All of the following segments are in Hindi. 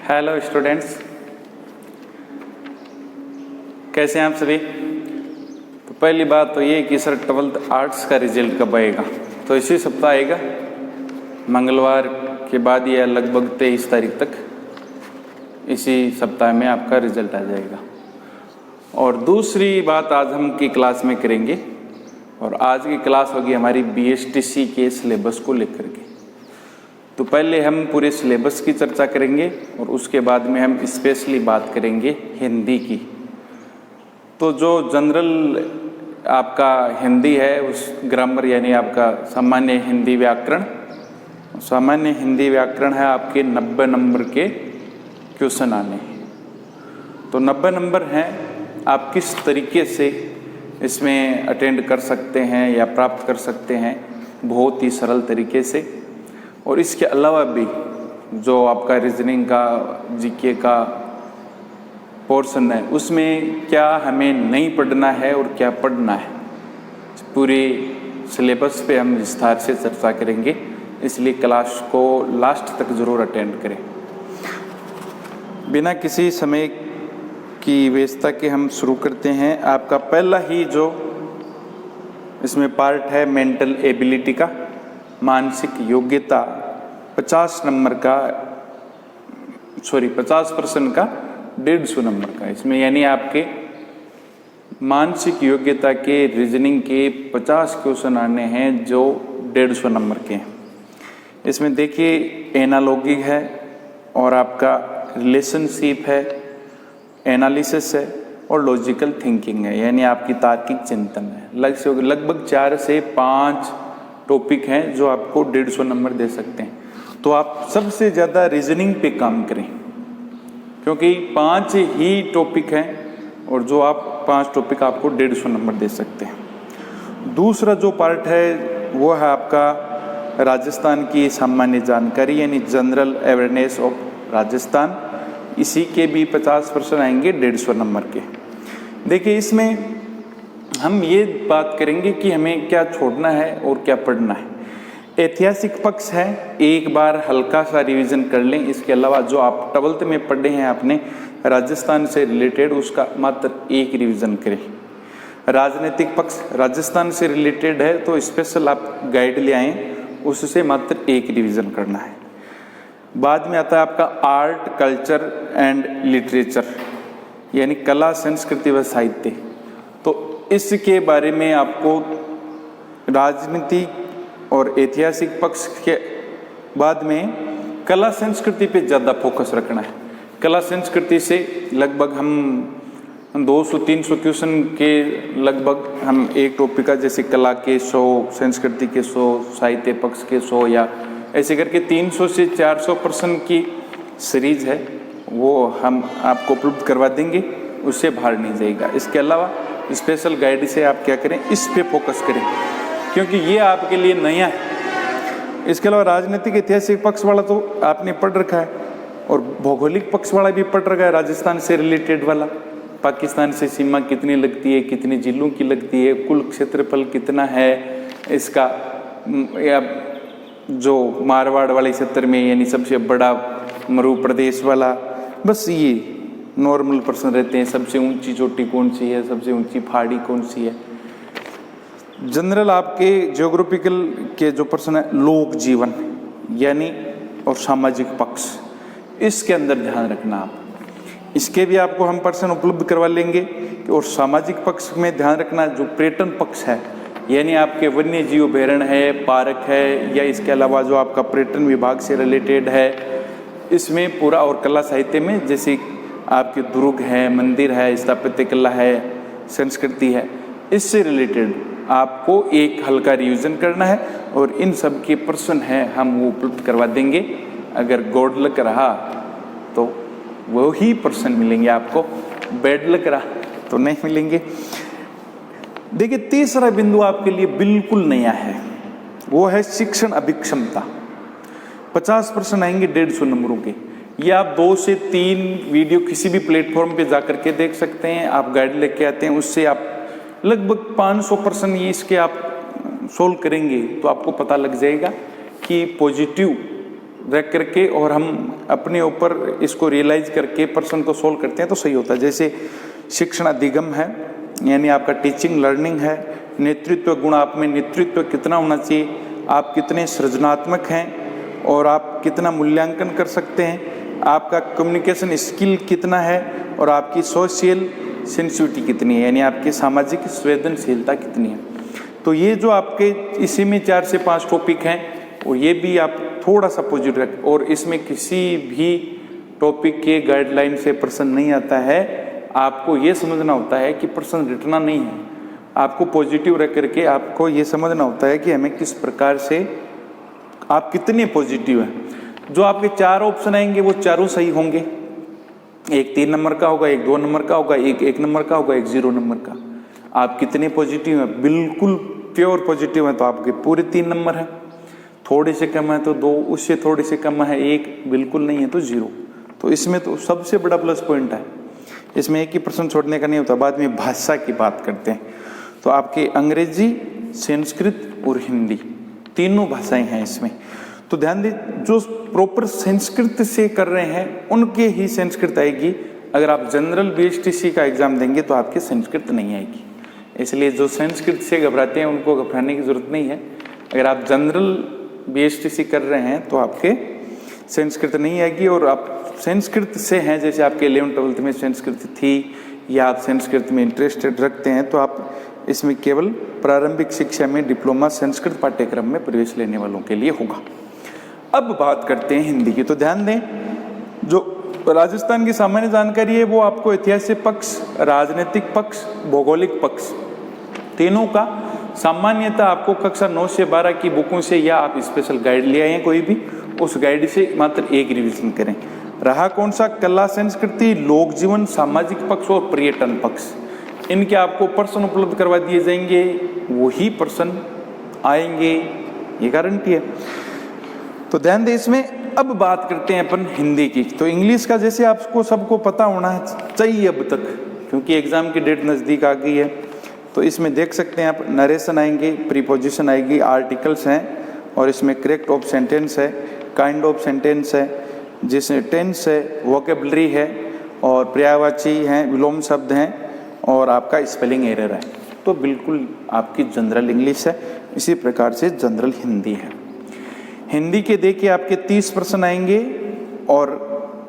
हेलो स्टूडेंट्स, कैसे हैं आप सभी। तो पहली बात तो ये कि सर 12th आर्ट्स का रिजल्ट कब आएगा। तो इसी सप्ताह आएगा, मंगलवार के बाद या लगभग 23 तारीख तक इसी सप्ताह में आपका रिजल्ट आ जाएगा। और दूसरी बात आज हम की क्लास में करेंगे, और आज की क्लास होगी हमारी BSTC के सिलेबस को लेकर के। तो पहले हम पूरे सिलेबस की चर्चा करेंगे और उसके बाद में हम स्पेशली बात करेंगे हिंदी की। तो जो जनरल आपका हिंदी है उस ग्रामर यानी आपका सामान्य हिंदी व्याकरण है आपके 90 नंबर के क्वेश्चन आने हैं। तो 90 नंबर हैं, आप किस तरीके से इसमें अटेंड कर सकते हैं या प्राप्त कर सकते हैं, बहुत ही सरल तरीके से। और इसके अलावा भी जो आपका रीजनिंग का जीके का पोर्शन है उसमें क्या हमें नहीं पढ़ना है और क्या पढ़ना है, पूरे सिलेबस पे हम विस्तार से चर्चा करेंगे। इसलिए क्लास को लास्ट तक ज़रूर अटेंड करें। बिना किसी समय की व्यस्तता के हम शुरू करते हैं। आपका पहला ही जो इसमें पार्ट है मेंटल एबिलिटी का, मानसिक योग्यता 50% का 150 नंबर का। इसमें यानी आपके मानसिक योग्यता के रीजनिंग के 50 क्वेश्चन आने हैं जो 150 नंबर के हैं। इसमें देखिए एनालॉगी है और आपका रिलेशनशिप है, एनालिसिस है और लॉजिकल थिंकिंग है, यानी आपकी तार्किक चिंतन है। लगभग 4 से 5 टॉपिक हैं जो आपको 150 नंबर दे सकते हैं। तो आप सबसे ज़्यादा रीजनिंग पे काम करें, क्योंकि 5 ही टॉपिक हैं और जो आप 5 टॉपिक आपको 150 नंबर दे सकते हैं। दूसरा जो पार्ट है वो है आपका राजस्थान की सामान्य जानकारी, यानी जनरल अवेयरनेस ऑफ राजस्थान। इसी के भी 50% आएंगे 150 नंबर के। देखिए इसमें हम ये बात करेंगे कि हमें क्या छोड़ना है और क्या पढ़ना है। ऐतिहासिक पक्ष है, एक बार हल्का सा रिवीजन कर लें। इसके अलावा जो आप 12th में पढ़े हैं आपने राजस्थान से रिलेटेड, उसका मात्र एक रिवीजन करें। राजनीतिक पक्ष राजस्थान से रिलेटेड है तो स्पेशल आप गाइड ले आएँ, उससे मात्र एक रिवीजन करना है। बाद में आता है आपका आर्ट, कल्चर एंड लिटरेचर, यानी कला, संस्कृति व साहित्य। तो इसके बारे में आपको राजनीति और ऐतिहासिक पक्ष के बाद में कला संस्कृति पे ज़्यादा फोकस रखना है। कला संस्कृति से लगभग हम 200-300 क्वेश्चन के लगभग हम एक टॉपिक का, जैसे कला के 100, संस्कृति के 100, साहित्य पक्ष के 100, या ऐसे करके 300 से 400% की सीरीज है, वो हम आपको उपलब्ध करवा देंगे, उससे बाहर नहीं जाएगा। इसके अलावा स्पेशल गाइड से आप क्या करें, इस पे फोकस करें, क्योंकि ये आपके लिए नया है। इसके अलावा राजनीतिक ऐतिहासिक पक्ष वाला तो आपने पढ़ रखा है, और भौगोलिक पक्ष वाला भी पढ़ रखा है, राजस्थान से रिलेटेड वाला। पाकिस्तान से सीमा कितनी लगती है, कितने जिलों की लगती है, कुल क्षेत्रफल कितना है इसका, या जो मारवाड़ वाले क्षेत्र में यानी सबसे बड़ा मरु प्रदेश वाला। बस ये नॉर्मल प्रश्न रहते हैं, सबसे ऊंची चोटी कौन सी है, सबसे ऊंची पहाड़ी कौन सी है। जनरल आपके ज्योग्राफिकल के जो प्रश्न है, लोक जीवन यानी और सामाजिक पक्ष, इसके अंदर ध्यान रखना आप। इसके भी आपको हम प्रश्न उपलब्ध करवा लेंगे। और सामाजिक पक्ष में ध्यान रखना जो पर्यटन पक्ष है, यानी आपके वन्य जीव अभयारण्य है, पार्क है, या इसके अलावा जो आपका पर्यटन विभाग से रिलेटेड है, इसमें पूरा। और कला साहित्य में जैसे आपके दुर्ग है, मंदिर है, स्थापत्य कला है, संस्कृति है, इससे रिलेटेड आपको एक हल्का रिवीजन करना है। और इन सब के प्रश्न हैं हम वो उपलब्ध करवा देंगे। अगर गुड लक रहा तो वो ही प्रश्न मिलेंगे आपको, बैड लक रहा तो नहीं मिलेंगे। देखिए तीसरा बिंदु आपके लिए बिल्कुल नया है, वो है शिक्षण अभिक्षमता। 50% आएंगे 150 नंबरों के। ये आप 2 से 3 वीडियो किसी भी प्लेटफॉर्म पे जा करके देख सकते हैं। आप गाइड लेके आते हैं, उससे आप लगभग 500% ये इसके आप सोल्व करेंगे तो आपको पता लग जाएगा कि पॉजिटिव रख करके और हम अपने ऊपर इसको रियलाइज करके प्रश्न को सोल्व करते हैं तो सही होता है। जैसे शिक्षण अधिगम है, यानी आपका टीचिंग लर्निंग है, नेतृत्व गुण, आप में नेतृत्व कितना होना चाहिए, आप कितने सृजनात्मक हैं और आप कितना मूल्यांकन कर सकते हैं, आपका कम्युनिकेशन स्किल कितना है और आपकी सोशल सेंसिटिविटी कितनी है, यानी आपकी सामाजिक संवेदनशीलता कितनी है। तो ये जो आपके इसी में 4 से 5 टॉपिक हैं और ये भी आप थोड़ा सा पॉजिटिव रखें। और इसमें किसी भी टॉपिक के गाइडलाइन से प्रश्न नहीं आता है, आपको ये समझना होता है कि प्रश्न रटना नहीं है, आपको पॉजिटिव रख करके आपको ये समझना होता है कि हमें किस प्रकार से आप कितने पॉजिटिव हैं। जो आपके 4 ऑप्शन आएंगे वो चारों सही होंगे, एक 3 नंबर का होगा, एक 2 नंबर का होगा, एक 1 नंबर का होगा, एक 0 नंबर का। आप कितने पॉजिटिव हैं, बिल्कुल प्योर पॉजिटिव हैं तो आपके पूरे 3 नंबर हैं, थोड़े से कम है तो 2, उससे थोड़े से कम है 1, बिल्कुल नहीं है तो 0। तो इसमें तो सबसे बड़ा प्लस पॉइंट है, इसमें एक ही प्रश्न छोड़ने का नहीं होता। बाद में भाषा की बात करते हैं तो आपके अंग्रेजी, संस्कृत और हिंदी तीनों भाषाएं हैं इसमें। तो ध्यान दें, जो प्रॉपर संस्कृत से कर रहे हैं उनके ही संस्कृत आएगी। अगर आप जनरल बीएसटीसी का एग्जाम देंगे तो आपकी संस्कृत नहीं आएगी, इसलिए जो संस्कृत से घबराते हैं उनको घबराने की जरूरत नहीं है। अगर आप जनरल बीएसटीसी कर रहे हैं तो आपके संस्कृत नहीं आएगी। और आप संस्कृत से हैं, जैसे आपके 11th 12th में संस्कृत थी या आप संस्कृत में इंटरेस्टेड रखते हैं, तो आप इसमें केवल प्रारंभिक शिक्षा में डिप्लोमा संस्कृत पाठ्यक्रम में प्रवेश लेने वालों के लिए होगा। अब बात करते हैं हिंदी की। तो ध्यान दें, जो राजस्थान की सामान्य जानकारी है वो आपको ऐतिहासिक पक्ष, राजनीतिक पक्ष, भौगोलिक पक्ष तीनों का सामान्यतः आपको कक्षा 9 से 12 की बुकों से या आप स्पेशल गाइड ले आए हैं कोई भी, उस गाइड से मात्र एक रिवीजन करें। रहा कौन सा, कला संस्कृति, लोक जीवन, सामाजिक पक्ष और पर्यटन पक्ष, इनके आपको प्रश्न उपलब्ध करवा दिए जाएंगे, वही प्रश्न आएंगे, ये गारंटी है। तो ध्यान दें इसमें। अब बात करते हैं अपन हिंदी की। तो इंग्लिश का जैसे आपको सबको पता होना चाहिए अब तक, क्योंकि एग्जाम की डेट नज़दीक आ गई है। तो इसमें देख सकते हैं आप, नरेशन आएंगे, प्रीपोजिशन आएगी, आर्टिकल्स हैं और इसमें करेक्ट ऑफ सेंटेंस है, काइंड ऑफ सेंटेंस है, जिसमें टेंस है, वोकेबलरी है और पर्यायवाची हैं, विलोम शब्द हैं और आपका स्पेलिंग एरर है। तो बिल्कुल आपकी जनरल इंग्लिश है। इसी प्रकार से जनरल हिंदी है। हिंदी के देखिए आपके 30 प्रश्न आएंगे और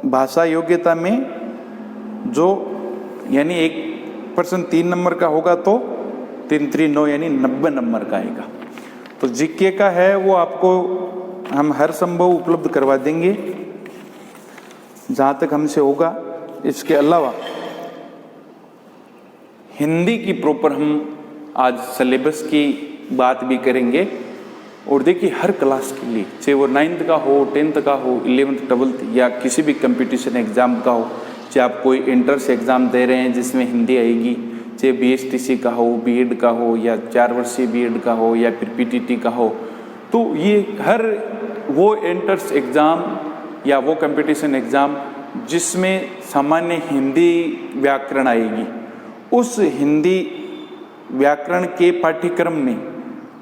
भाषा योग्यता में जो यानी एक प्रश्न 3 नंबर का होगा तो 3 3 9 यानी 90 नंबर का आएगा। तो जीके का है वो आपको हम हर संभव उपलब्ध करवा देंगे जहाँ तक हमसे होगा। इसके अलावा हिंदी की प्रॉपर हम आज सिलेबस की बात भी करेंगे। और देखिए हर क्लास के लिए, चाहे वो 9th का हो, 10th का हो, 11th 12th या किसी भी कंपटीशन एग्जाम का हो, चाहे आप कोई इंटर्स एग्जाम दे रहे हैं जिसमें हिंदी आएगी, चाहे बीएसटीसी का हो, बीएड का हो या 4 वर्षीय बीएड का हो या फिर पीटीटी का हो, तो ये हर वो एंट्रेंस एग्ज़ाम या वो कंपटीशन एग्ज़ाम जिसमें सामान्य हिंदी व्याकरण आएगी, उस हिंदी व्याकरण के पाठ्यक्रम में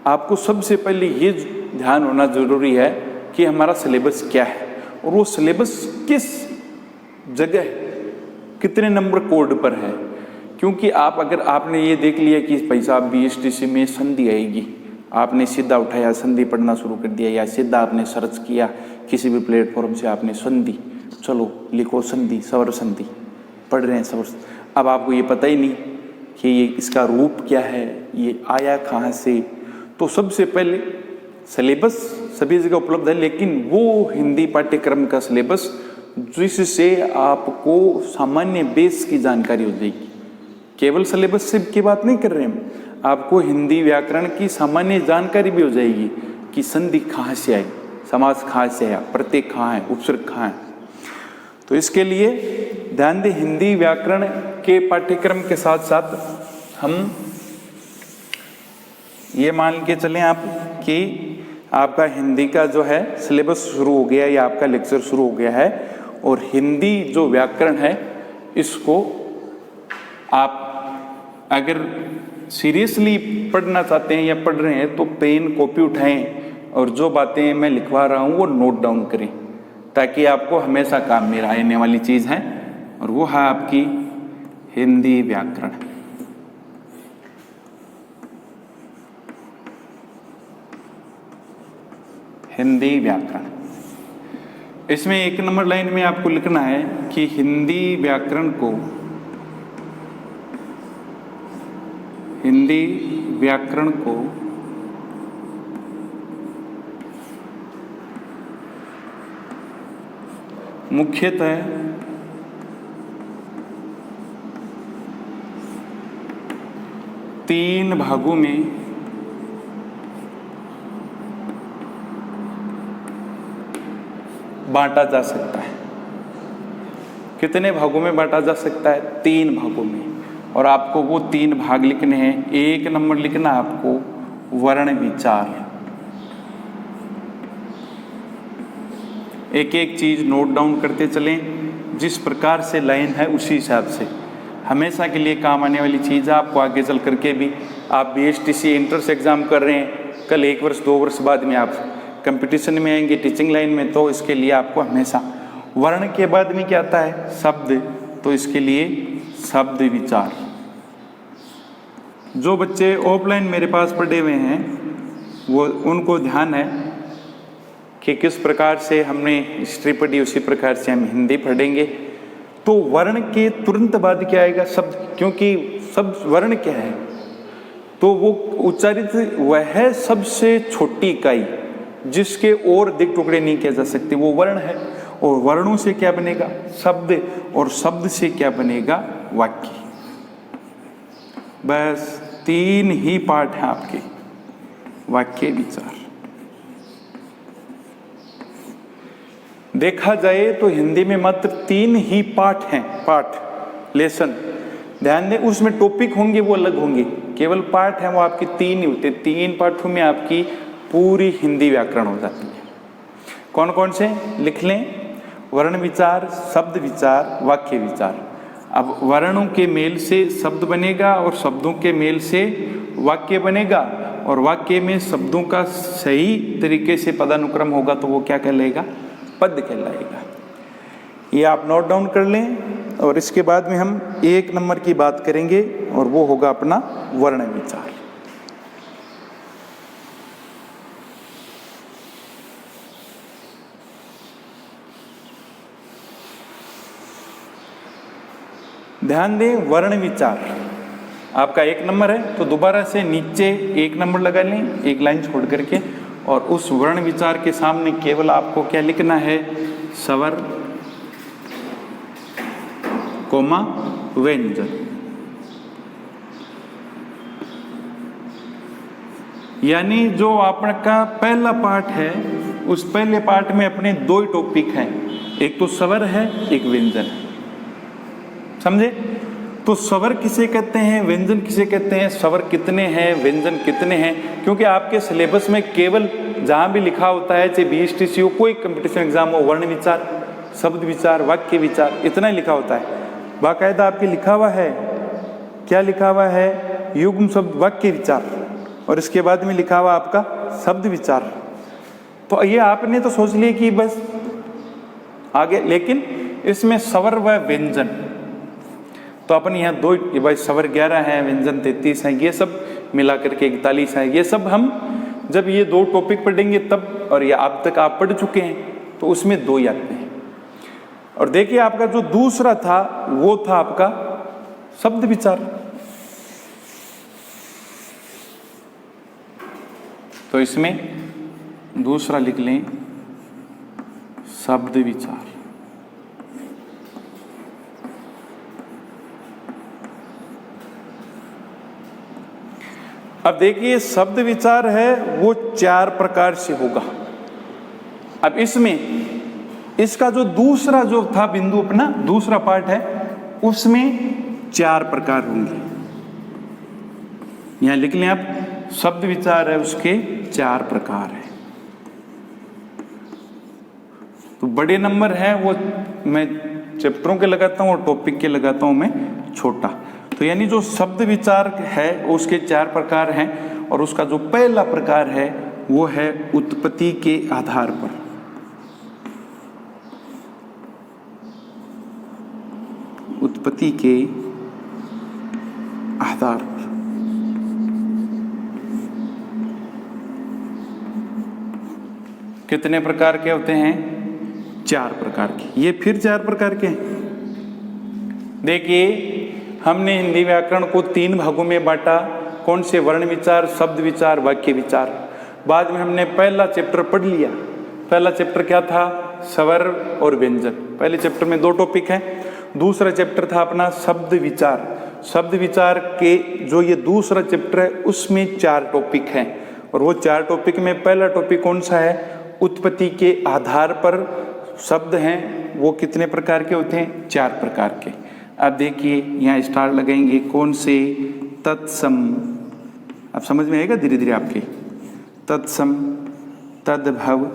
आपको सबसे पहले ये ध्यान होना ज़रूरी है कि हमारा सिलेबस क्या है और वो सिलेबस किस जगह, कितने नंबर कोड पर है। क्योंकि आप अगर आपने ये देख लिया कि पैसा बीएसटीसी में संधि आएगी, आपने सीधा उठाया संधि पढ़ना शुरू कर दिया या सीधा आपने सर्च किया किसी भी प्लेटफॉर्म से आपने संधि, चलो लिखो संधि, स्वर संधि पढ़ रहे हैं स्वर, अब आपको ये पता ही नहीं कि ये इसका रूप क्या है, ये आया कहाँ से। तो सबसे पहले सिलेबस सभी जगह उपलब्ध है, लेकिन वो हिंदी पाठ्यक्रम का सिलेबस जिससे आपको सामान्य बेस की जानकारी हो जाएगी। केवल सिलेबस से की बात नहीं कर रहे हैं, आपको हिंदी व्याकरण की सामान्य जानकारी भी हो जाएगी कि संधि कहाँ से आई, समास कहाँ से आया, प्रत्यय कहाँ है, उपसर्ग कहाँ है। तो इसके लिए ध्यान दें, हिंदी व्याकरण के पाठ्यक्रम के साथ साथ हम ये मान के चलें आप कि आपका हिंदी का जो है सिलेबस शुरू हो गया या आपका लेक्चर शुरू हो गया है और हिंदी जो व्याकरण है इसको आप अगर सीरियसली पढ़ना चाहते हैं या पढ़ रहे हैं तो पेन कॉपी उठाएं और जो बातें मैं लिखवा रहा हूँ वो नोट डाउन करें। ताकि आपको हमेशा काम में आने वाली चीज है, और वो है आपकी हिंदी व्याकरण। हिंदी व्याकरण, इसमें 1 नंबर लाइन में आपको लिखना है कि हिंदी व्याकरण को मुख्यतः तीन भागों में बांटा जा सकता है। कितने भागों में बांटा जा सकता है? 3 भागों में। और आपको वो 3 भाग लिखने हैं। 1 नंबर लिखना आपको वर्ण विचार। एक एक चीज नोट डाउन करते चलें, जिस प्रकार से लाइन है उसी हिसाब से, हमेशा के लिए काम आने वाली चीज़ है। आपको आगे चल करके भी, आप BSTC एंट्रेंस एग्जाम कर रहे हैं, कल 1 वर्ष 2 वर्ष बाद में आप कंपटीशन में आएंगे टीचिंग लाइन में, तो इसके लिए आपको हमेशा वर्ण के बाद में क्या आता है? शब्द। तो इसके लिए शब्द विचार। जो बच्चे ऑफलाइन मेरे पास पढ़े हुए हैं वो उनको ध्यान है कि किस प्रकार से हमने हिस्ट्री पढ़ी उसी प्रकार से हम हिंदी पढ़ेंगे। तो वर्ण के तुरंत बाद क्या आएगा? शब्द। क्योंकि शब्द वर्ण क्या है? तो वो उच्चारित वह सबसे छोटी इकाई जिसके और अधिक टुकड़े नहीं किए जा सकते, वो वर्ण है। और वर्णों से क्या बनेगा? शब्द। और शब्द से क्या बनेगा? वाक्य। बस 3 ही पार्ट हैं आपके वाक्य विचार। देखा जाए तो हिंदी में मात्र 3 ही पार्ट हैं, पार्ट लेसन। ध्यान दें, उसमें टॉपिक होंगे वो अलग होंगे, केवल पार्ट है वो आपके 3 ही होते। 3 पार्टों में आपकी पूरी हिंदी व्याकरण हो जाती है। कौन कौन से लिख लें? वर्ण विचार, शब्द विचार, वाक्य विचार। अब वर्णों के मेल से शब्द बनेगा और शब्दों के मेल से वाक्य बनेगा, और वाक्य में शब्दों का सही तरीके से पदानुक्रम होगा तो वो क्या कहलाएगा? पद कहलाएगा। ये आप नोट डाउन कर लें। और इसके बाद में हम 1 नंबर की बात करेंगे और वो होगा अपना वर्ण विचार। ध्यान दें, वर्ण विचार आपका 1 नंबर है, तो दोबारा से नीचे 1 नंबर लगा लें, एक लाइन छोड़ करके, और उस वर्ण विचार के सामने केवल आपको क्या लिखना है? स्वर, कोमा, व्यंजन। यानी जो आपका पहला पार्ट है, उस पहले पार्ट में अपने 2 ही टॉपिक हैं, एक तो स्वर है, एक व्यंजन है। समझे? तो स्वर किसे कहते हैं, व्यंजन किसे कहते हैं, स्वर कितने हैं, व्यंजन कितने हैं? क्योंकि आपके सिलेबस में केवल जहाँ भी लिखा होता है, चाहे BSTC हो, कोई कंपटीशन एग्जाम हो, वर्ण विचार, शब्द विचार, वाक्य विचार, इतना ही लिखा होता है। बाकायदा आपके लिखा हुआ है, क्या लिखा हुआ है? युग्म शब्द वाक्य विचार, और इसके बाद में लिखा हुआ आपका शब्द विचार। तो ये आपने तो सोच लिया कि बस आगे, लेकिन इसमें स्वर व व्यंजन, तो अपन यहाँ 2 भाई स्वर 11 हैं, व्यंजन 33 हैं, ये सब मिला करके 41 हैं। ये सब हम जब ये 2 टॉपिक पढ़ेंगे तब, और ये अब तक आप पढ़ चुके हैं, तो उसमें 2 ही आते हैं। और देखिए आपका जो दूसरा था वो था आपका शब्द विचार। तो इसमें दूसरा लिख लें शब्द विचार। अब देखिए शब्द विचार है वो 4 प्रकार से होगा। अब इसमें इसका जो दूसरा जो था बिंदु, अपना दूसरा पार्ट है, उसमें 4 प्रकार होंगे। यहां लिख लें आप, शब्द विचार है उसके 4 प्रकार है। तो बड़े नंबर है वो मैं चैप्टरों के लगाता हूं और टॉपिक के लगाता हूं मैं छोटा। तो यानी जो शब्द विचार है उसके 4 प्रकार हैं, और उसका जो पहला प्रकार है वो है उत्पत्ति के आधार पर। उत्पत्ति के आधार पर। कितने प्रकार के होते हैं? 4 प्रकार के। ये फिर 4 प्रकार के हैं। देखिए, हमने हिंदी व्याकरण को 3 भागों में बांटा। कौन से? वर्ण विचार, शब्द विचार, वाक्य विचार। बाद में हमने पहला चैप्टर पढ़ लिया। पहला चैप्टर क्या था? स्वर और व्यंजन। पहले चैप्टर में 2 टॉपिक हैं। दूसरा चैप्टर था अपना शब्द विचार। शब्द विचार के जो ये दूसरा चैप्टर है उसमें 4 टॉपिक हैं। और वो 4 टॉपिक में पहला टॉपिक कौन सा है? उत्पत्ति के आधार पर शब्द हैं। वो कितने प्रकार के होते हैं? 4 प्रकार के। अब देखिए, यहाँ स्टार लगाएंगे। कौन से? तत्सम। अब समझ में आएगा धीरे धीरे आपके। तत्सम, तद्भव,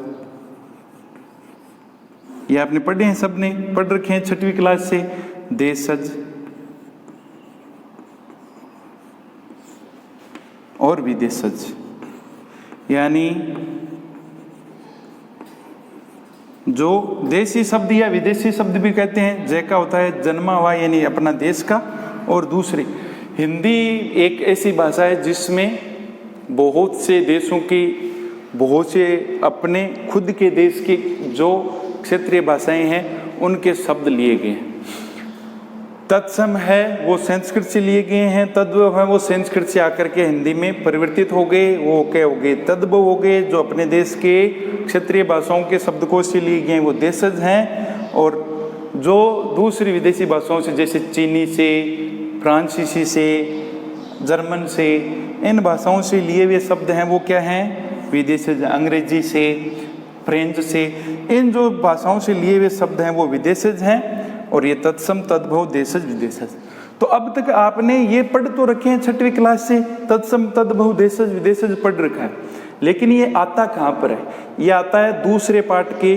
ये आपने पढ़े हैं, सबने पढ़ रखे हैं 6वीं क्लास से। देशज और विदेशज, यानी जो देशी शब्द या विदेशी शब्द भी कहते हैं। जय का होता है जन्मा हुआ, यानी अपना देश का। और दूसरी, हिंदी एक ऐसी भाषा है जिसमें बहुत से देशों की, बहुत से अपने खुद के देश की जो क्षेत्रीय भाषाएं हैं उनके शब्द लिए गए हैं। तत्सम है वो संस्कृत से लिए गए हैं। तद्भव है वो संस्कृत से आकर के हिंदी में परिवर्तित हो गए। वो क्या हो गए? तद्भव हो गए। जो अपने देश के क्षेत्रीय भाषाओं के शब्दकोश से लिए गए वो देशज हैं। और जो दूसरी विदेशी भाषाओं से, जैसे चीनी से, फ्रांसीसी से, जर्मन से, इन भाषाओं से लिए हुए शब्द हैं वो क्या हैं? विदेशज। अंग्रेजी से, फ्रेंच से, इन जो भाषाओं से लिए हुए शब्द हैं वो विदेशज हैं। और ये तत्सम, तद्भव, देशज, विदेशज। तो अब तक आपने ये पढ़ तो रखे हैं 6वीं क्लास से, तत्सम, तद्भव, देशज, विदेशज पढ़ रखा है। लेकिन ये आता कहाँ पर है? ये आता है दूसरे पार्ट के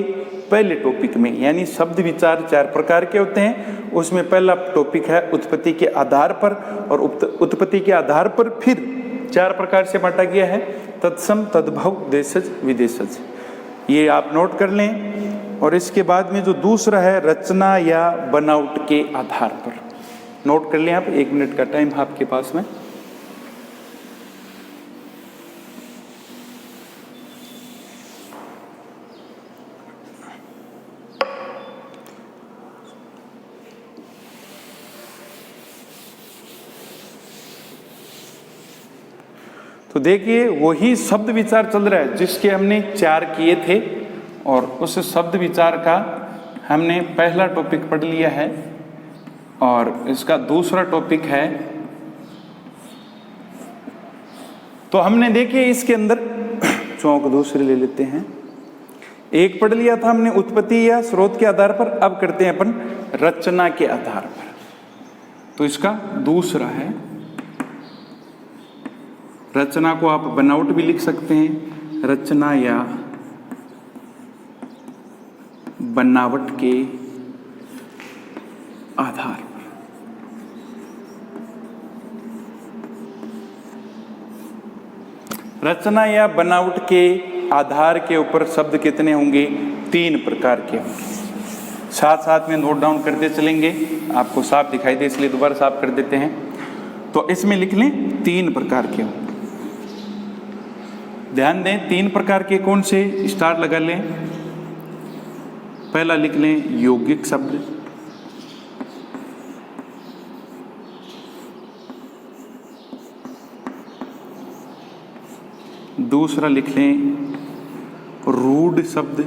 पहले टॉपिक में, यानी शब्द विचार 4 प्रकार के होते हैं। उसमें पहला टॉपिक है उत्पत्ति के आधार पर। और उत्पत्ति के आधार पर फिर 4 प्रकार से बांटा गया है। तत्सम, तद्भव, देशज, विदेशज। ये आप नोट कर लें। और इसके बाद में जो दूसरा है रचना या बनावट के आधार पर, नोट कर लें आप। 1 मिनट का टाइम है आपके पास में। तो देखिए, वही शब्द विचार चल रहा है जिसके हमने 4 किए थे। और उस शब्द विचार का हमने पहला टॉपिक पढ़ लिया है। और इसका दूसरा टॉपिक है, तो हमने देखिए इसके अंदर चौक दूसरे ले लेते हैं। एक पढ़ लिया था हमने उत्पत्ति या स्रोत के आधार पर। अब करते हैं अपन रचना के आधार पर। तो इसका दूसरा है, रचना को आप बनावट भी लिख सकते हैं। रचना या बनावट के आधार पर। रचना या बनावट के आधार के ऊपर शब्द कितने होंगे? 3 प्रकार के होंगे। साथ साथ में नोट डाउन करते चलेंगे, आपको साफ दिखाई दे इसलिए दोबारा साफ कर देते हैं। तो इसमें लिख लें 3 प्रकार के होंगे। ध्यान दें, 3 प्रकार के कौन से? स्टार लगा लें। पहला लिख लें यौगिक शब्द। दूसरा लिख लें रूढ़ शब्द।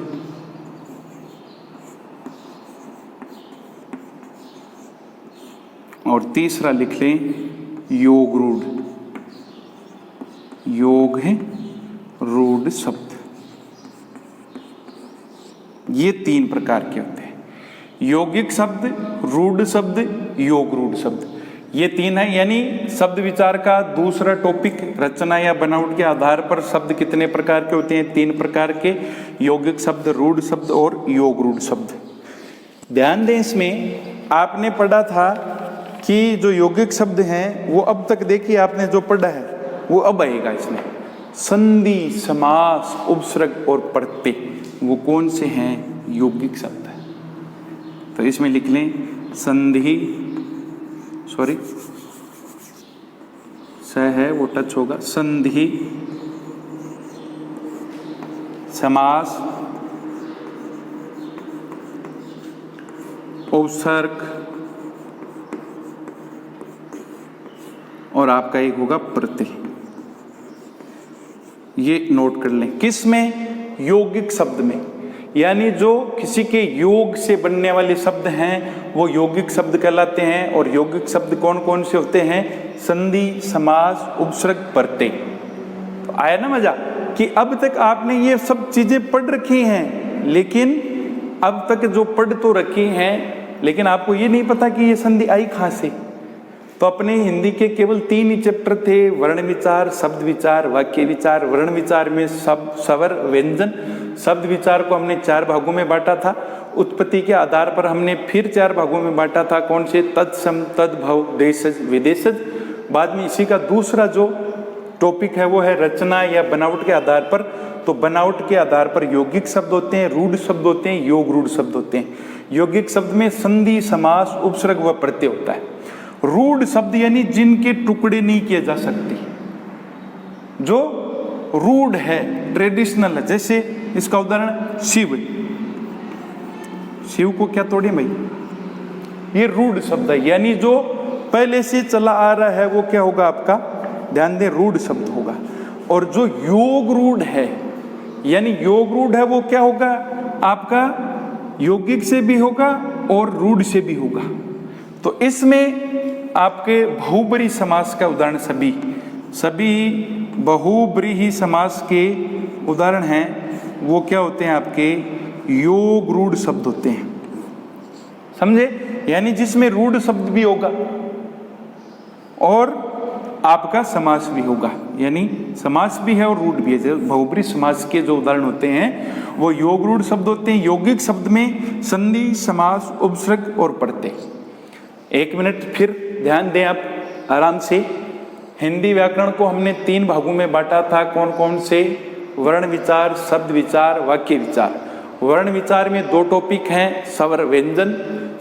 और तीसरा लिख लें योग रूढ़। योग है रूढ़ शब्द। ये 3 प्रकार के होते हैं। यौगिक शब्द, रूढ़ शब्द, योग रूढ़ शब्द, ये 3 है। यानी शब्द विचार का दूसरा टॉपिक रचना या बनावट के आधार पर शब्द कितने प्रकार के होते हैं? 3 प्रकार के। यौगिक शब्द, रूढ़ शब्द और योग रूढ़ शब्द। ध्यान दें, इसमें आपने पढ़ा था कि जो यौगिक शब्द हैं वो अब तक देखिए आपने जो पढ़ा है वो अब आएगा इसमें। संधि, समास, उपसर्ग और प्रत्यय, वो कौन से हैं? यौगिक शब्द है। तो इसमें लिख लें संधि, सॉरी स है वो टच होगा, संधि समास उपसर्ग और आपका एक होगा प्रत्यय। ये नोट कर लें। किस में? यौगिक शब्द में, यानी जो किसी के योग से बनने वाले शब्द हैं वो यौगिक शब्द कहलाते हैं। और यौगिक शब्द कौन कौन से होते हैं? संधि समास उपसर्ग प्रत्यय। तो आया ना मजा कि अब तक आपने ये सब चीजें पढ़ रखी हैं, लेकिन अब तक जो पढ़ तो रखी हैं लेकिन आपको ये नहीं पता कि ये संधि आई कहाँ से। तो अपने हिंदी के केवल 3 ही चैप्टर थे, वर्ण विचार, शब्द विचार, वाक्य विचार। वर्ण विचार में सब स्वर व्यंजन, शब्द विचार को हमने 4 भागों में बांटा था। उत्पत्ति के आधार पर हमने फिर 4 भागों में बांटा था। कौन से? तत्सम, तद्भव, देशज, विदेशज। बाद में इसी का दूसरा जो टॉपिक है वो है रचना या बनावट के आधार पर। तो बनावट के आधार पर यौगिक शब्द होते हैं, रूढ़ शब्द होते हैं, योग रूढ़ शब्द होते हैं। यौगिक शब्द में संधि समास उपसर्ग व प्रत्यय होता है। रूढ़ शब्द यानी जिनके टुकड़े नहीं किए जा सकते, जो रूढ़ है, ट्रेडिशनल है। जैसे इसका उदाहरण शिव। शिव को क्या तोड़े भाई? ये रूढ़ शब्द है, यानी जो पहले से चला आ रहा है वो क्या होगा आपका? ध्यान दें, रूढ़ शब्द होगा। और जो योग रूढ़ है, यानी योग रूढ़ है वो क्या होगा आपका? यौगिक से भी होगा और रूढ़ से भी होगा। तो इसमें आपके बहुब्रीहि समास का उदाहरण सभी बहुब्रीहि समास के उदाहरण हैं वो क्या होते हैं? आपके योग रूढ़ शब्द होते हैं। समझे? यानी जिसमें रूढ़ शब्द भी होगा और आपका समास भी होगा, यानी समास भी है और रूढ़ भी है। बहुब्रीहि समास के जो उदाहरण होते हैं वो योग रूढ़ शब्द होते हैं। यौगिक शब्द में संधि समास उपसर्ग और प्रत्यय। 1 मिनट फिर ध्यान दें आप आराम से। हिंदी व्याकरण को हमने 3 भागों में बांटा था। कौन कौन से? वर्ण विचार, शब्द विचार, वाक्य विचार। वर्ण विचार में 2 टॉपिक हैं, स्वर व्यंजन।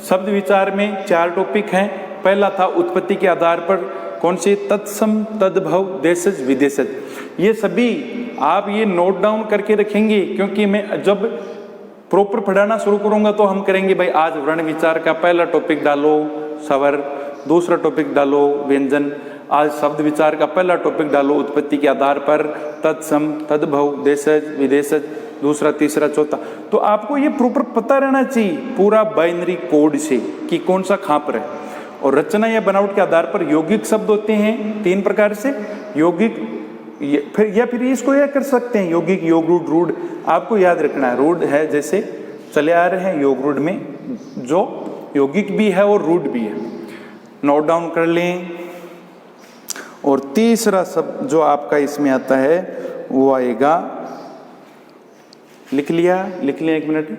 शब्द विचार में 4 टॉपिक हैं। पहला था उत्पत्ति के आधार पर, कौन से? तत्सम, तद्भव, देशज, विदेशज। ये सभी आप ये नोट डाउन करके रखेंगे, क्योंकि मैं जब प्रॉपर पढ़ाना शुरू करूंगा तो हम करेंगे भाई आज वर्ण विचार का पहला टॉपिक डालो स्वर, दूसरा टॉपिक डालो व्यंजन। आज शब्द विचार का पहला टॉपिक डालो उत्पत्ति के आधार पर, तत्सम, तद्भव, देशज, विदेशज, दूसरा, तीसरा, चौथा। तो आपको ये प्रॉपर पता रहना चाहिए पूरा बाइनरी कोड से कि कौन सा कहाँ पर है। और रचना या बनावट के आधार पर यौगिक शब्द होते हैं 3 प्रकार से। यौगिक फिर इसको यह कर सकते हैं यौगिक, योग रूढ़, रूढ़। आपको याद रखना है, रूढ़ है जैसे चले आ रहे हैं योग रूढ़ में, जो यौगिक भी है और रूढ़ भी है। नोट डाउन कर लें। और तीसरा शब्द जो आपका इसमें आता है वो आएगा, लिख लिया 1 मिनट।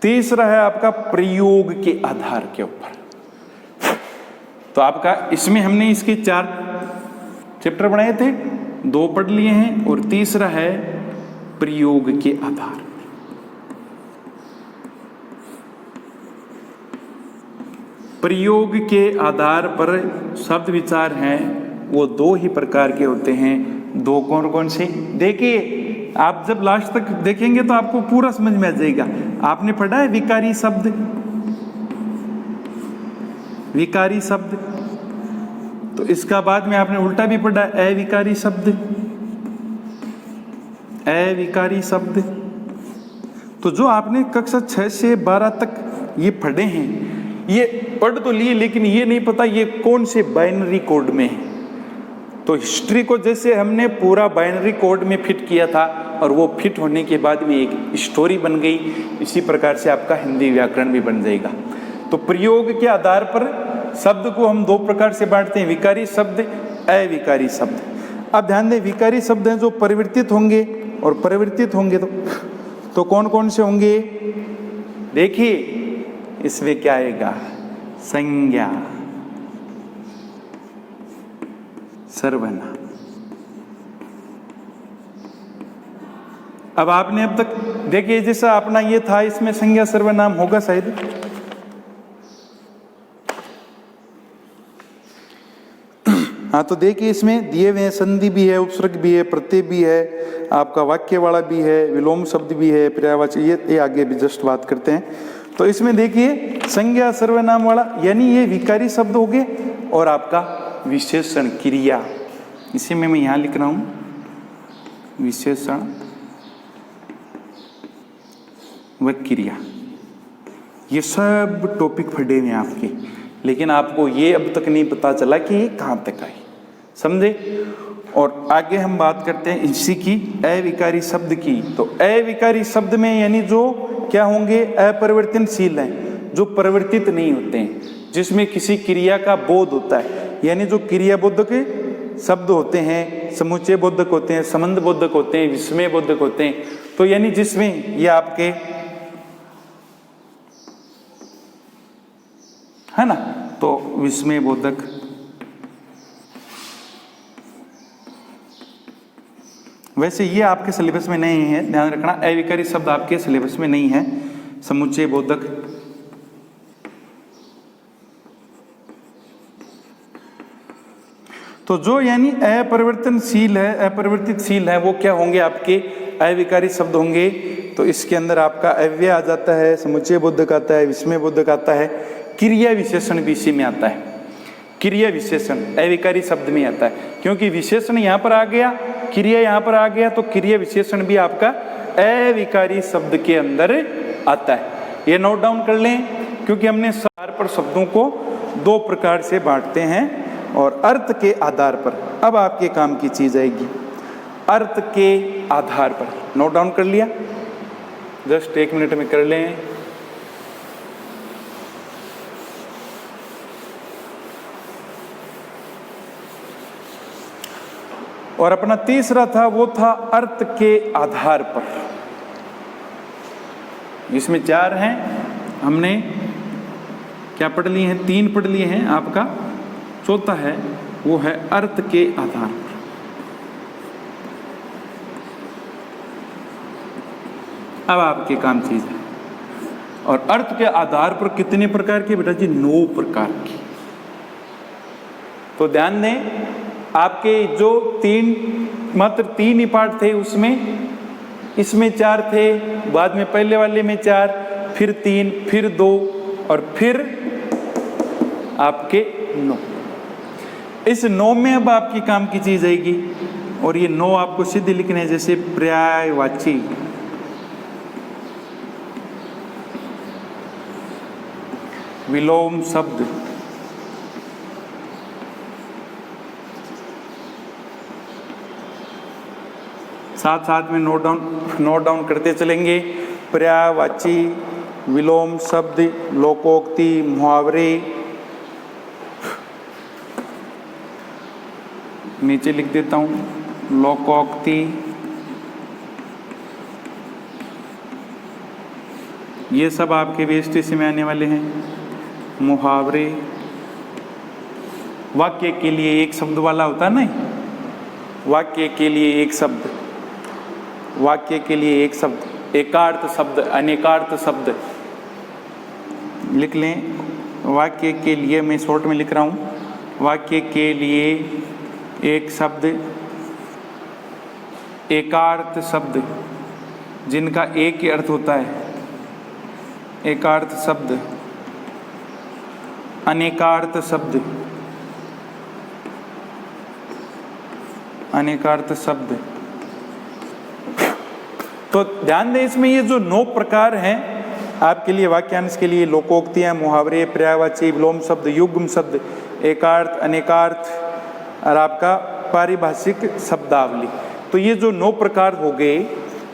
तीसरा है आपका प्रयोग के आधार के ऊपर। तो आपका इसमें हमने इसके 4 चैप्टर बनाए थे, 2 पढ़ लिए हैं और तीसरा है प्रयोग के आधार। प्रयोग के आधार पर शब्द विचार हैं वो 2 ही प्रकार के होते हैं। 2 कौन कौन से? देखिए आप जब लास्ट तक देखेंगे तो आपको पूरा समझ में आ जाएगा। आपने पढ़ा है विकारी शब्द, विकारी शब्द। तो इसका बाद में आपने उल्टा भी पढ़ा है, अविकारी शब्द, अविकारी शब्द। तो जो आपने कक्षा 6 से 12 तक ये पढ़े हैं, ये पढ़ तो लिए लेकिन ये नहीं पता ये कौन से बाइनरी कोड में है। तो हिस्ट्री को जैसे हमने पूरा बाइनरी कोड में फिट किया था और वो फिट होने के बाद में एक स्टोरी बन गई, इसी प्रकार से आपका हिंदी व्याकरण भी बन जाएगा। तो प्रयोग के आधार पर शब्द को हम 2 प्रकार से बांटते हैं, विकारी शब्द, अविकारी शब्द। अब ध्यान दें, विकारी शब्द हैं जो परिवर्तित होंगे और परिवर्तित होंगे तो कौन कौन से होंगे? देखिए इसमें क्या आएगा? संज्ञा, सर्वनाम। अब आपने अब तक देखिए जैसा अपना ये था, इसमें संज्ञा सर्वनाम होगा शायद। हाँ तो देखिए इसमें दिए हुए हैं, संधि भी है, उपसर्ग भी है, प्रत्यय भी है, आपका वाक्य वाला भी है, विलोम शब्द भी है, पर्यायवाची, ये आगे भी जस्ट बात करते हैं। तो इसमें देखिए संज्ञा सर्वनाम वाला यानी ये विकारी शब्द हो गए और आपका विशेषण क्रिया, इसी में मैं यहाँ लिख रहा हूँ विशेषण व क्रिया, ये सब टॉपिक पढ़े हुए हैं आपके, लेकिन आपको ये अब तक नहीं पता चला कि ये कहाँ तक आई, समझे। और आगे हम बात करते हैं इसी की अविकारी शब्द की। तो अविकारी शब्द में यानी जो क्या होंगे, अपरिवर्तनशील हैं, जो परिवर्तित नहीं होते हैं, जिसमें किसी क्रिया का बोध होता है, यानी जो क्रिया बोधक शब्द होते हैं, समुच्चय बोधक होते हैं, संबंध बोधक होते हैं, विस्मय बोधक होते हैं। तो यानी जिसमें ये आपके है ना, तो विस्मय बोधक, वैसे ये आपके सिलेबस में नहीं है, ध्यान रखना, अविकारी शब्द आपके सिलेबस में नहीं है। समुच्चय बोधक, तो जो यानी अपरिवर्तनशील है, अपरिवर्तितशील है, वो क्या होंगे, आपके अविकारी शब्द होंगे। तो इसके अंदर आपका अव्यय आ जाता है, समुच्चय बोधक आता है, विस्मय बोधक आता है, क्रिया विशेषण भी इसी में आता है। क्रिया विशेषण अविकारी शब्द में आता है, क्योंकि विशेषण यहाँ पर आ गया, क्रिया यहाँ पर आ गया, तो क्रिया विशेषण भी आपका अविकारी शब्द के अंदर आता है। ये नोट डाउन कर लें, क्योंकि हमने सार पर शब्दों को दो प्रकार से बांटते हैं और अर्थ के आधार पर। अब आपके काम की चीज आएगी अर्थ के आधार पर। नोट डाउन कर लिया, जस्ट 1 मिनट में कर लें। और अपना तीसरा था वो था अर्थ के आधार पर। इसमें 4 हैं, हमने क्या पढ़ लिए हैं, 3 पढ़ लिए हैं, आपका चौथा है वो है अर्थ के आधार पर। अब आपके काम चीज है, और अर्थ के आधार पर कितने प्रकार के, बेटा जी 9 प्रकार की। तो ध्यान दें, आपके जो मात्र 3 ही पार्ट थे उसमें, इसमें 4 थे, बाद में पहले वाले में 4, फिर 3, फिर 2 और फिर आपके 9। इस 9 में अब आपकी काम की चीज आएगी, और ये 9 आपको सीधे लिखने हैं, जैसे पर्यायवाची, विलोम शब्द, साथ साथ में नोट डाउन करते चलेंगे। पर्यायवाची, विलोम शब्द, लोकोक्ति, मुहावरे, नीचे लिख देता हूं लोकोक्ति, ये सब आपके VSTC में आने वाले हैं। मुहावरे, वाक्य के लिए एक शब्द वाला होता है ना, वाक्य के लिए एक शब्द, वाक्य के लिए एक शब्द, एकार्थ शब्द, अनेकार्थ शब्द लिख लें। वाक्य के लिए मैं शॉर्ट में लिख रहा हूं, वाक्य के लिए एक शब्द, एकार्थ शब्द जिनका एक ही अर्थ होता है, एकार्थ शब्द, अनेकार्थ शब्द, अनेकार्थ शब्द। तो ध्यान दें, इसमें ये जो 9 प्रकार हैं आपके लिए वाक्यांश के लिए, लोकोक्तियां, मुहावरे, पर्यायवाची, विलोम शब्द, युग्म शब्द, एकार्थ, अनेकार्थ और आपका पारिभाषिक शब्दावली। तो ये जो 9 प्रकार हो गए,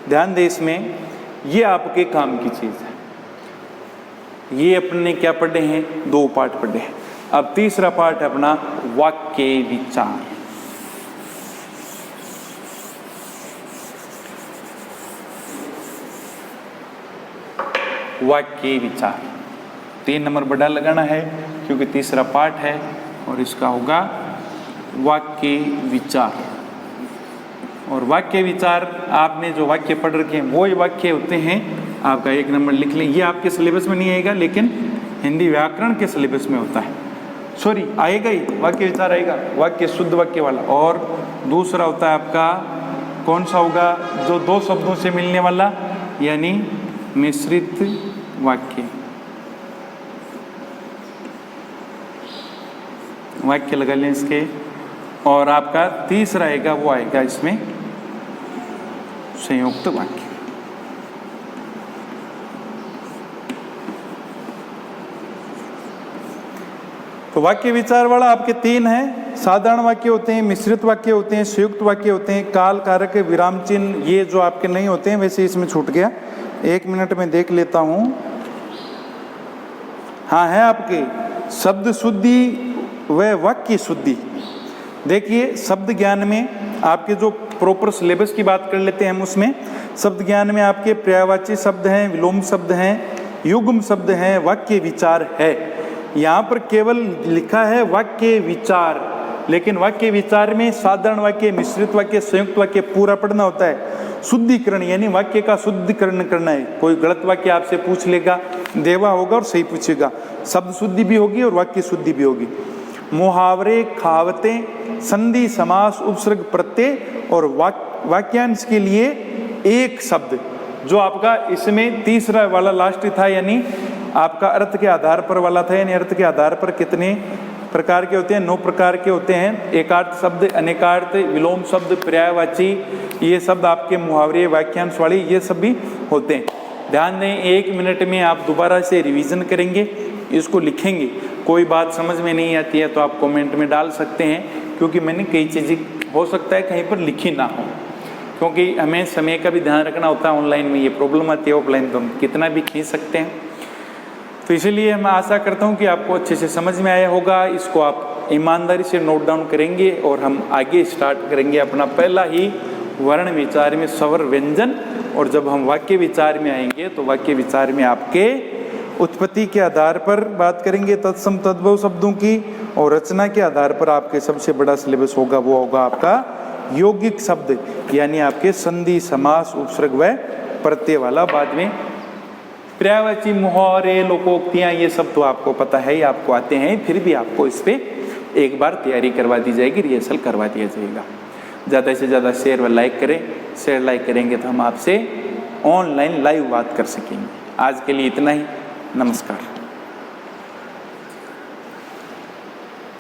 ध्यान दें इसमें, ये आपके काम की चीज है। ये अपने क्या पढ़े हैं, 2 पार्ट पढ़े हैं। अब तीसरा पार्ट है अपना वाक्य विचार। वाक्य विचार 3 नंबर बड़ा लगाना है, क्योंकि तीसरा पार्ट है और इसका होगा वाक्य विचार। और वाक्य विचार आपने जो वाक्य पढ़ रखे हैं वो ही वाक्य होते हैं आपका 1 नंबर लिख लें। ये आपके सिलेबस में नहीं आएगा लेकिन हिंदी व्याकरण के सिलेबस में होता है, सॉरी आएगा ही, वाक्य विचार आएगा, वाक्य शुद्ध वाक्य वाला। और दूसरा होता है आपका कौन सा होगा, जो 2 शब्दों से मिलने वाला, यानी मिश्रित वाक्य। वाक्य लगा लें इसके। और आपका तीसरा आएगा वो आएगा इसमें संयुक्त वाक्य। तो वाक्य विचार वाला आपके 3 हैं, साधारण वाक्य होते हैं, मिश्रित वाक्य होते हैं, संयुक्त वाक्य होते हैं, काल, कारक, विराम चिन्ह ये जो आपके नहीं होते हैं, वैसे इसमें छूट गया। 1 मिनट में देख लेता हूं। हाँ है आपके शब्द शुद्धि व वाक्य शुद्धि। देखिए शब्द ज्ञान में आपके जो प्रॉपर सिलेबस की बात कर लेते हैं हम, उसमें शब्द ज्ञान में आपके पर्यायवाची शब्द हैं, विलोम शब्द हैं, युग्म शब्द हैं, वाक्य विचार है। यहाँ पर केवल लिखा है वाक्य विचार, लेकिन वाक्य विचार में साधारण वाक्य, मिश्रित वाक्य, संयुक्त वाक्य पूरा पढ़ना होता है। शुद्धिकरण यानी वाक्य का शुद्धिकरण करना है। कोई गलत वाक्य आपसे पूछ लेगा, देवा होगा और सही पूछेगा, शब्द शुद्धि भी होगी और वाक्य शुद्धि भी होगी। मुहावरे, कहावतें, संधि, समास, उपसर्ग, प्रत्यय और वाक्यांश के लिए एक शब्द, जो आपका इसमें तीसरा वाला लास्ट था, यानी आपका अर्थ के आधार पर वाला था। यानी अर्थ के आधार पर कितने प्रकार के होते हैं, 9 प्रकार के होते हैं। एकार्थ शब्द, अनेकार्थ, विलोम शब्द, पर्यायवाची, ये शब्द आपके मुहावरे, वाक्यांश वाले ये सब भी होते हैं। ध्यान दें, 1 मिनट में आप दोबारा से रिवीजन करेंगे, इसको लिखेंगे। कोई बात समझ में नहीं आती है तो आप कमेंट में डाल सकते हैं, क्योंकि मैंने कई चीज़ें हो सकता है कहीं पर लिखी ना हो, क्योंकि हमें समय का भी ध्यान रखना होता है। ऑनलाइन में ये प्रॉब्लम आती है, ऑफलाइन तो हम कितना भी खींच सकते हैं। तो इसीलिए मैं आशा करता हूँ कि आपको अच्छे से समझ में आया होगा। इसको आप ईमानदारी से नोट डाउन करेंगे और हम आगे स्टार्ट करेंगे अपना पहला ही वर्ण विचार में स्वर व्यंजन। और जब हम वाक्य विचार में आएंगे तो वाक्य विचार में आपके उत्पत्ति के आधार पर बात करेंगे, तत्सम तद्भव शब्दों की, और रचना के आधार पर आपके सबसे बड़ा सिलेबस होगा वो होगा आपका यौगिक शब्द, यानी आपके संधि, समास, उपसर्ग व प्रत्यय वाला। बाद में पर्यायवाची, मुहावरे, लोकोक्तियाँ ये सब तो आपको पता है ही, आपको आते हैं, फिर भी आपको इस पर एक बार तैयारी करवा दी जाएगी, रिहर्सल करवा दिया जाएगा। ज़्यादा से ज़्यादा शेयर व लाइक करें। शेयर लाइक करेंगे तो हम आपसे ऑनलाइन लाइव बात कर सकेंगे। आज के लिए इतना ही, नमस्कार।